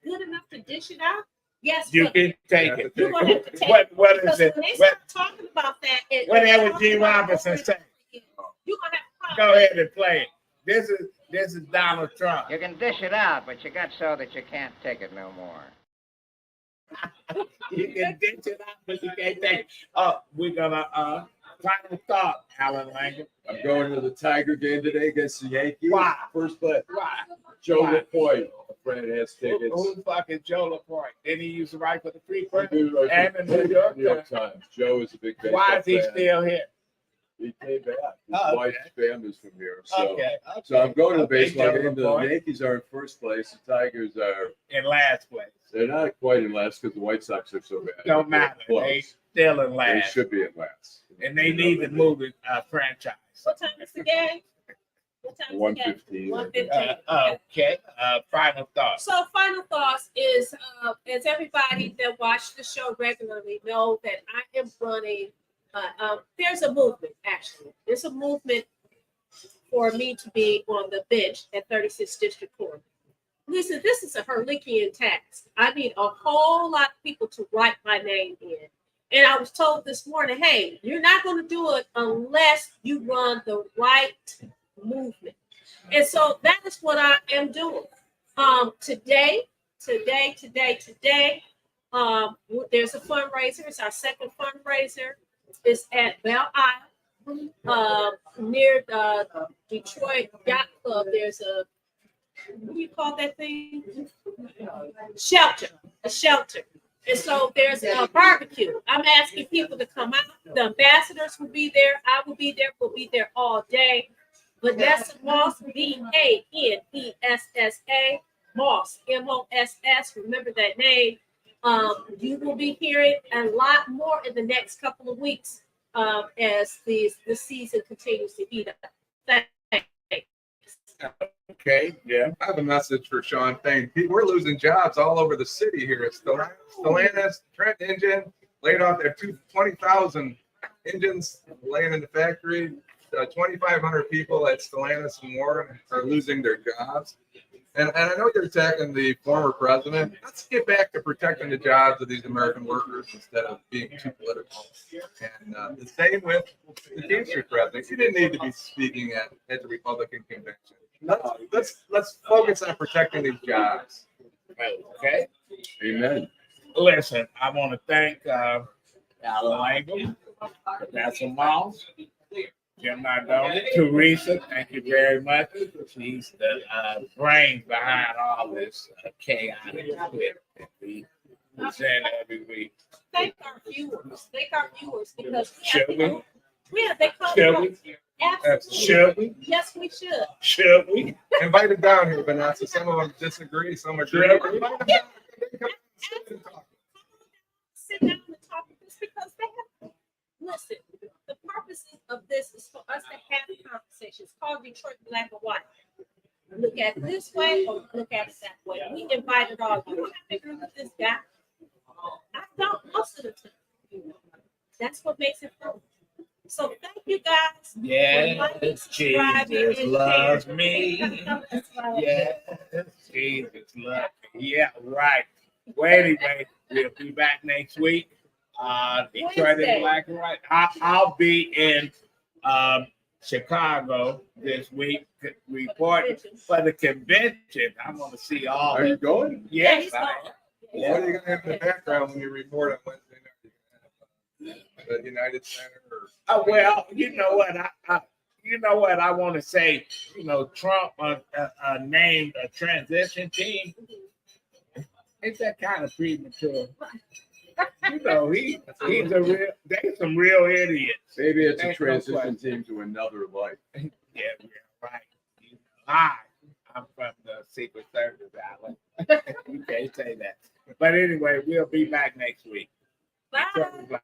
good enough to dish it out, yes, You can take it. you're gonna have to take What is because it? when they What, start talking about that, what did G. Robinson say? You're gonna have to Go ahead and play it. This is Donald Trump. You can dish it out, but you got so that you can't take it no more. You can ditch it out, but you can't take it. Oh, we're gonna final thought, Allan Lengel. I'm going to the Tiger game today against the Yankees. Why? First play. Why? Joe Why? LaPointe, a friend has tickets. Who fucking Joe LaPointe? Didn't he used to write for the Free Press He wrote and the for New York New York Times? Times. Joe is a big baseball Why is he fan. still here? He came back. His Oh, okay. wife's family's from here. So, Okay. so I'm going to the Okay, baseball Joe game. The LaPointe. Yankees are in first place. The Tigers are, In last place. they're not quite in last because the White Sox are so bad. Don't They're matter. They close. still in They last. should be in last. And they need to move the franchise. What time is the game? What time is the game? 1:15. 1:15. Okay. Final thoughts. So final thoughts is, as everybody that watch the show regularly know that I am running, there's a movement actually. There's a movement for me to be on the bench at 36th District Court. Listen, this is a Herculean task. I need a whole lot of people to write my name in. And I was told this morning, hey, you're not going to do it unless you run the right movement. And so that is what I am doing. Today, there's a fundraiser. It's our second fundraiser. It's at Belle Isle, near the Detroit Yacht Club. There's a, what do you call that thing? A shelter. And so there's a barbecue. I'm asking people to come out. The ambassadors will be there. I will be there. We'll be there all day. Vanessa Moss, Vanessa, Moss, Moss. Remember that name. You will be hearing a lot more in the next couple of weeks as the season continues to heat up. Thanks. Okay. Yeah. I have a message for Sean Payne. We're losing jobs all over the city here. It's Stellantis, Trent Engine, laid off their 20,000 engines laying in the factory. 2,500 people at Stellantis and Warren are losing their jobs. And I know you're attacking the former president. Let's get back to protecting the jobs of these American workers instead of being too political. And the same with the Teamsters president. You didn't need to be speaking at the Republican convention. Let's focus on protecting these jobs. Okay. Amen. Listen, I want to thank Allan Lengel, Vanessa Moss, Jim Nardone, Teresa. Thank you very much. She's the brains behind all this chaotic equipment that we present every week. Thank our viewers. Because Should we? Yeah, they come. Should we? Absolutely. Should we? Yes, we should. Should we? Invite them down here, Vanessa. Some of them disagree, some agree. Should we? Invite them down. Come sit and talk. Sit down and talk about this because they have. Listen, the purpose of this is for us to have conversations. It's called Detroit Black and White. Look at it this way or look at it that way. We invited all. You don't have to agree with this guy. I don't most of the time. That's what makes it fun. So thank you guys. Yes, Jesus loves me. Yes, Jesus loves me. Yeah, right. Well, anyway, we'll be back next week. Detroit is Black and White. I'll be in Chicago this week reporting for the convention. I'm going to see all. Are you going? Yes, Yeah, I am. What are you going to have in the background when you report on Wednesday night? The United Center? Oh, well, you know what? I want to say. You know, Trump named a transition team. Ain't that kind of premature? You know, he's a real. There's some real idiots. Maybe it's a Ain't no transition question. team to another life. Yeah, right. You know, hi, I'm from the Secret Service, Allan. You can't say that. But anyway, we'll be back next week. Bye.